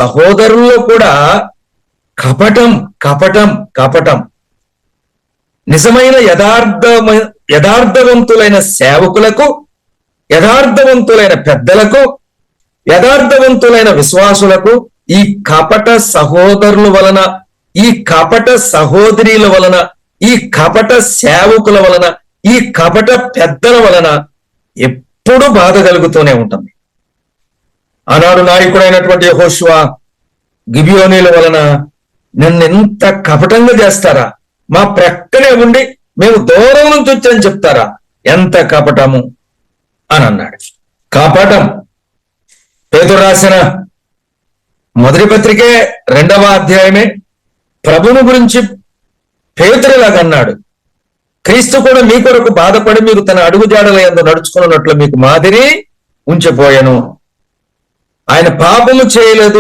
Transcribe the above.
సహోదరుల్లో కూడా కపటం కపటం కపటం. నిజమైన యథార్థవంతులైన సేవకులకు, యథార్థవంతులైన పెద్దలకు, యథార్థవంతులైన విశ్వాసులకు ఈ కపట సహోదరుల వలన, ఈ కపట సహోదరుల వలన, ఈ కపట సేవకుల వలన, ఈ కపట పెద్దల వలన ఎప్పుడు బాధ కలుగుతూనే ఉంటుంది. ఆనాడు నాయకుడైనటువంటి యెహోషువ గిబియోనీల వలన నన్ను ఎంత కపటంగా చేస్తారా, మా ప్రక్కనే ఉండి మేము దూరం నుంచి వచ్చాని చెప్తారా, ఎంత కపటము అని అన్నాడు. కపటం. పేతురు రాసిన మొదటి పత్రికే 2వ అధ్యాయమే ప్రభువుని గురించి పేతురులాగన్నాడు, క్రీస్తు కూడా మీ కొరకు బాధపడి మీరు తన అడుగుజాడల యందు నడుచుకున్నట్లు మీకు మాదిరి ఉంచిపోయాను. ఆయన పాపము చేయలేదు,